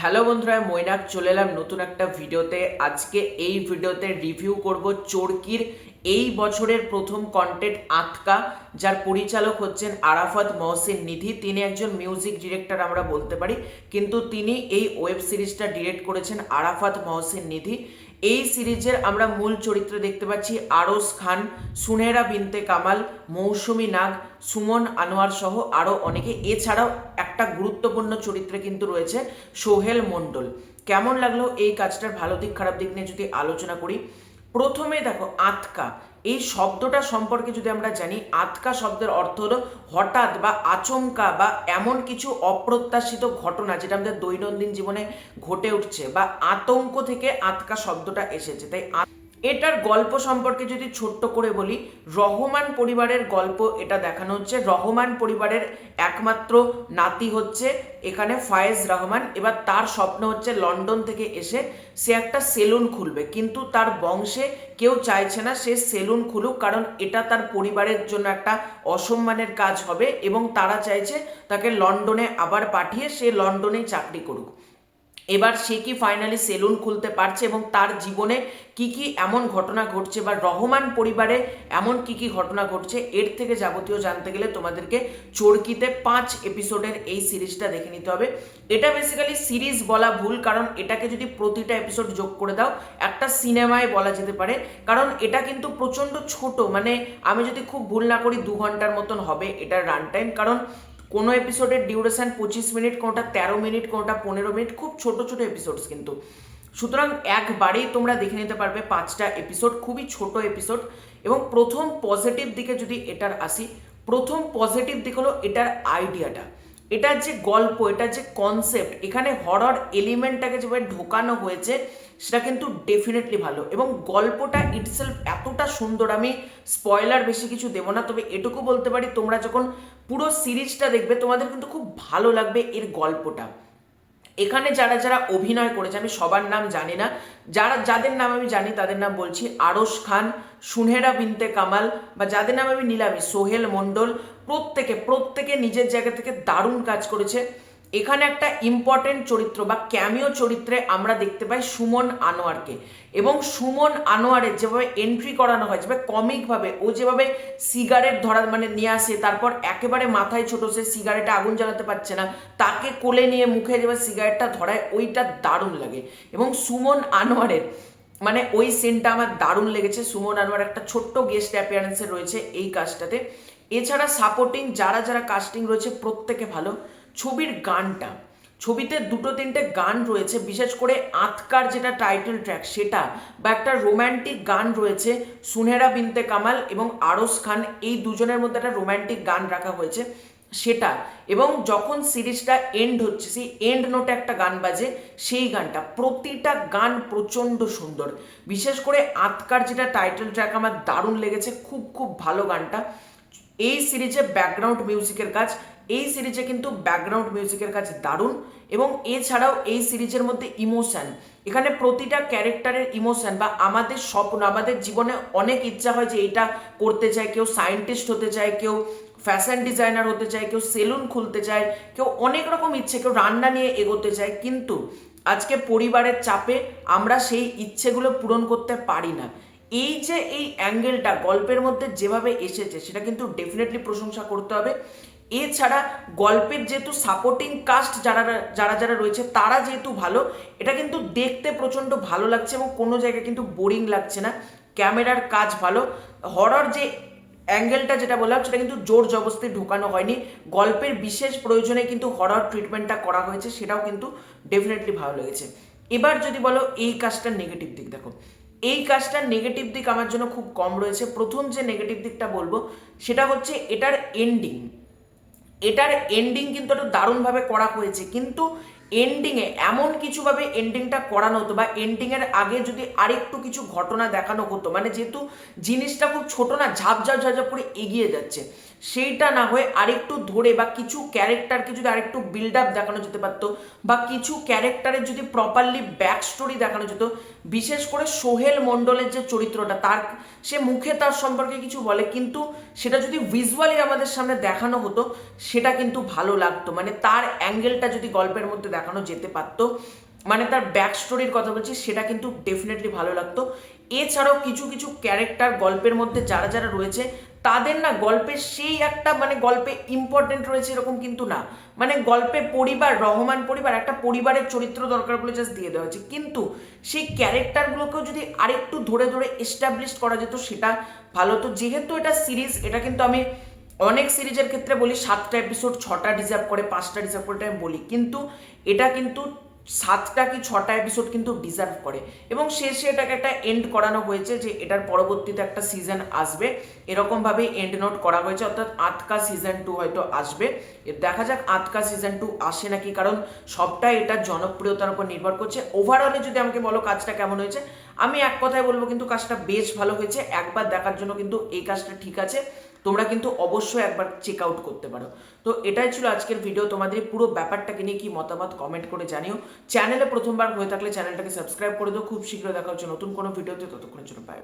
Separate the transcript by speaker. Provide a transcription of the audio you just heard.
Speaker 1: Hello বন্ধুরা, মৈনাক চলে এলাম নতুন একটা ভিডিওতে। আজকে এই ভিডিওতে রিভিউ করব চরকির এই বছরের প্রথম কন্টেন্ট আতকা, যার পরিচালক হচ্ছেন আরাফাত মহসিন নিধি। তিনি একজন মিউজিক ডিরেক্টর আমরা বলতে পারি, কিন্তু তিনি এই ওয়েব সিরিজটা ডিরেক্ট করেছেন আরাফাত মহসিন নিধি। এই সিরিজের আমরা মূল চরিত্রে দেখতে পাচ্ছি আরজ খান, সুনেহরা বিনতে কামাল, মৌসুমী নাগ, সুমন আনোয়ার সহ আরও অনেকে। এছাড়াও একটা গুরুত্বপূর্ণ চরিত্রে কিন্তু রয়েছে সোহেল মণ্ডল। কেমন লাগলো এই কাজটার ভালো দিক খারাপ দিক নিয়ে যদি আলোচনা করি, প্রথমে দেখো আতকা এই শব্দটা সম্পর্কে যদি আমরা জানি, আতকা শব্দের অর্থ হলো হঠাৎ বা আচমকা বা এমন কিছু অপ্রত্যাশিত ঘটনা যেটা আমাদের দৈনন্দিন জীবনে ঘটে উঠছে, বা আতঙ্ক থেকে আতকা শব্দটা এসেছে। তাই এটার গল্প সম্পর্কে যদি ছোট্ট করে বলি, রহমান পরিবারের গল্প এটা দেখানো হচ্ছে। রহমান পরিবারের একমাত্র নাতি হচ্ছে এখানে ফায়েজ রহমান। এবার তার স্বপ্ন হচ্ছে লন্ডন থেকে এসে সে একটা সেলুন খুলবে, কিন্তু তার বংশে কেউ চাইছে না সে সেলুন খুলুক, কারণ এটা তার পরিবারের জন্য একটা অসম্মানের কাজ হবে এবং তারা চাইছে তাকে লন্ডনে আবার পাঠিয়ে সে লন্ডনেই চাকরি করুক। এবার সে কি ফাইনালি সেলুন খুলতে পারছে এবং তার জীবনে কি কি এমন ঘটনা ঘটছে, বা রহমান পরিবারে এমন কি কি ঘটনা ঘটছে, এর থেকে যাবতীয় জানতে গেলে তোমাদেরকে চরকিতে 5 এপিসোডের এই সিরিজটা দেখে নিতে হবে। এটা বেসিক্যালি সিরিজ বলা ভুল, কারণ এটাকে যদি প্রতিটা এপিসোড যোগ করে দাও একটা সিনেমায় বলা যেতে পারে, কারণ এটা কিন্তু প্রচণ্ড ছোট। মানে আমি যদি খুব ভুল না করি 2 ঘন্টার মতন হবে এটার রান টাইম, কারণ কোনো এপিসোডের ডিউরেশন 25 মিনিট, কোনোটা 13 মিনিট, কোনোটা 15 মিনিট, খুব ছোট ছোট এপিসোডস কিন্তু। সুতরাং একবারেই তোমরা দেখে নিতে পারবে 5টা এপিসোড, খুবই ছোট এপিসোড। এবং প্রথম পজিটিভ দিকে যদি এটার আসি, প্রথম পজিটিভ দিক হলো এটার আইডিয়াটা, এটার যে গল্প, এটার যে কনসেপ্ট, এখানে হরর এলিমেন্টটাকে যেভাবে ঢোকানো হয়েছে সেটা কিন্তু ডেফিনেটলি ভালো। এবং গল্পটা ইটসেলফ এতটা সুন্দর, আমি স্পয়লার বেশি কিছু দেবো না, তবে এটুকু বলতে পারি তোমরা যখন পুরো সিরিজটা দেখবে তোমাদের কিন্তু খুব ভালো লাগবে এর গল্পটা। এখানে যারা যারা অভিনয় করেছে আমি সবার নাম জানি না, যাদের নাম আমি জানি তাদের নাম বলছি। আরশ খান, সুনেহরা বিনতে কামাল, বা যাদের নাম আমি নিলামই, সোহেল মণ্ডল, প্রত্যেকে নিজের জায়গা থেকে দারুণ কাজ করেছে। এখানে একটা ইম্পর্টেন্ট চরিত্র বা ক্যামিও চরিত্রে আমরা দেখতে পাই সুমন আনোয়ারকে, এবং সুমন আনোয়ারের যেভাবে এন্ট্রি করানো হয়, যেভাবে কমিকভাবে ও যেভাবে সিগারেট ধরার মানে নিয়ে আসে, তারপর একেবারে মাথায় ছোট, সে সিগারেটে আগুন জ্বালাতে পারছে না, তাকে কোলে নিয়ে মুখে যেভাবে সিগারেটটা ধরায়, ওইটা দারুণ লাগে। এবং সুমন আনোয়ারের মানে ওই সিনটা আমার দারুণ লেগেছে। সুমন আনোয়ার একটা ছোট্ট গেস্ট অ্যাপিয়ারেন্সে রয়েছে এই কাজটাতে। এছাড়া সাপোর্টিং যারা যারা কাস্টিং রয়েছে প্রত্যেকে ভালো। ছবির গানটা, ছবিতে 2-3টে গান রয়েছে, বিশেষ করে আতকার যেটা টাইটেল ট্র্যাক সেটা, বা একটা রোম্যান্টিক গান রয়েছে সুনেহরা বিনতে কামাল এবং আরজ খান, এই দুজনের মধ্যে একটা রোম্যান্টিক গান রাখা হয়েছে সেটা। এবং যখন সিরিজটা এন্ড হচ্ছে সেই এন্ড নোটে একটা গান বাজে, সেই গানটা, প্রতিটা গান প্রচণ্ড সুন্দর। বিশেষ করে আতকার যেটা টাইটেল ট্র্যাক আমার দারুণ লেগেছে, খুব খুব ভালো গানটা। এই সিরিজে ব্যাকগ্রাউন্ড মিউজিকের কাজ, এই সিরিজে কিন্তু ব্যাকগ্রাউন্ড মিউজিকের কাজ দারুণ। এবং এছাড়াও এই সিরিজের মধ্যে ইমোশন, এখানে প্রতিটা ক্যারেক্টারের ইমোশন, বা আমাদের স্বপ্ন, আমাদের জীবনে অনেক ইচ্ছা হয় যে এটা করতে চায়, কেউ সায়েন্টিস্ট হতে চায়, কেউ ফ্যাশন ডিজাইনার হতে চায়, কেউ সেলুন খুলতে চায়, কেউ অনেক রকম ইচ্ছে, কেউ রান্না নিয়ে এগোতে চায়, কিন্তু আজকে পরিবারের চাপে আমরা সেই ইচ্ছেগুলো পূরণ করতে পারি না। এই যে এই অ্যাঙ্গেলটা গল্পের মধ্যে যেভাবে এসেছে সেটা কিন্তু ডেফিনেটলি প্রশংসা করতে হবে। এছাড়া গল্পের যেহেতু সাপোর্টিং কাস্ট যারা যারা যারা রয়েছে তারা যেহেতু ভালো, এটা কিন্তু দেখতে প্রচণ্ড ভালো লাগছে এবং কোনো জায়গায় কিন্তু বোরিং লাগছে না। ক্যামেরার কাজ ভালো, হরর যে অ্যাঙ্গেলটা যেটা বললাম সেটা কিন্তু জোর জবরদস্তি ঢোকানো হয়নি, গল্পের বিশেষ প্রয়োজনে কিন্তু হরর ট্রিটমেন্টটা করা হয়েছে, সেটাও কিন্তু ডেফিনেটলি ভালো লেগেছে। এবার যদি বলো এই কাজটার নেগেটিভ দিক, দেখো এই কাজটার নেগেটিভ দিক আমার জন্য খুব কম রয়েছে। প্রথম যে নেগেটিভ দিকটা বলবো সেটা হচ্ছে এটার এন্ডিং। এটার এন্ডিং কিন্তু একটু দারুণভাবে করা হয়েছে, কিন্তু এন্ডিংয়ে এমন কিছুভাবে এন্ডিংটা করানো হতো, বা এন্ডিংয়ের আগে যদি আরেকটু কিছু ঘটনা দেখানো হতো, মানে যেহেতু জিনিসটা খুব ছোট না, ঝাপঝাপ ঝাপঝাপ করে এগিয়ে যাচ্ছে, সেইটা না হয়ে আরেকটু ধরে বা কিছু ক্যারেক্টারকে যদি আরেকটু বিল্ড আপ দেখানো যেতে পারতো বা কিছু ক্যারেক্টারের যদি প্রপারলি ব্যাক স্টোরি দেখানো যেত, বিশেষ করে সোহেল মণ্ডলের যে চরিত্রটা, তার সে মুখে তার সম্পর্কে কিছু বলে কিন্তু সেটা যদি ভিজুয়ালি আমাদের সামনে দেখানো হতো সেটা কিন্তু ভালো লাগতো, মানে তার অ্যাঙ্গেলটা যদি গল্পের মধ্যে দেখানো যেতে পারতো, মানে তার ব্যাক স্টোরির কথা বলছি, সেটা কিন্তু ডেফিনেটলি ভালো লাগতো। এছাড়াও কিছু কিছু ক্যারেক্টার গল্পের মধ্যে যারা যারা রয়েছে তাদের না গল্পের সেই একটা মানে গল্পে ইম্পর্টেন্ট রয়েছে এরকম কিন্তু না, মানে গল্পে পরিবার, রহমান পরিবার একটা পরিবারের চরিত্র দরকার বলে জাস্ট দিয়ে দেওয়া হয়েছে, কিন্তু সেই ক্যারেক্টারগুলোকেও যদি আরেকটু ধরে ধরে এস্টাবলিশ করা যেত সেটা ভালো হতো। যেহেতু এটা সিরিজ, এটা কিন্তু আমি অনেক সিরিজের ক্ষেত্রে বলি 7টা এপিসোড 6টা ডিজার্ভ করে, 5টা ডিজার্ভ করে, এটা আমি বলি, কিন্তু এটা কিন্তু 7টা কি 6টা এপিসোড কিন্তু ডিজার্ভ করে এবং শেষে এটাকে একটা এন্ড করানো হয়েছে যে এটার পরবর্তীতে একটা সিজন আসবে, এরকমভাবেই এন্ড নোট করা হয়েছে, অর্থাৎ আতকা সিজন 2 হয়তো আসবে। দেখা যাক আতকা সিজন 2 আসে নাকি, কারণ সবটাই এটার জনপ্রিয়তার উপর নির্ভর করছে। ওভারঅলে যদি আমাকে বলো কাজটা কেমন হয়েছে, আমি এক কথায় বলবো কিন্তু কাজটা বেশ ভালো হয়েছে, একবার দেখার জন্য কিন্তু এই কাজটা ঠিক আছে, তোমরা কিন্তু অবশ্যই একবার চেক আউট করতে পারো। তো এটাই ছিল আজকের ভিডিও, তোমাদের পুরো ব্যাপারটাকে নিয়ে কি মতামত কমেন্ট করে জানিও। চ্যানেলে প্রথমবার হয়ে থাকলে চ্যানেলটাকে সাবস্ক্রাইব করে দাও। খুব শীঘ্র দেখা হচ্ছে নতুন কোনো ভিডিওতে, ততক্ষণের জন্য বাই।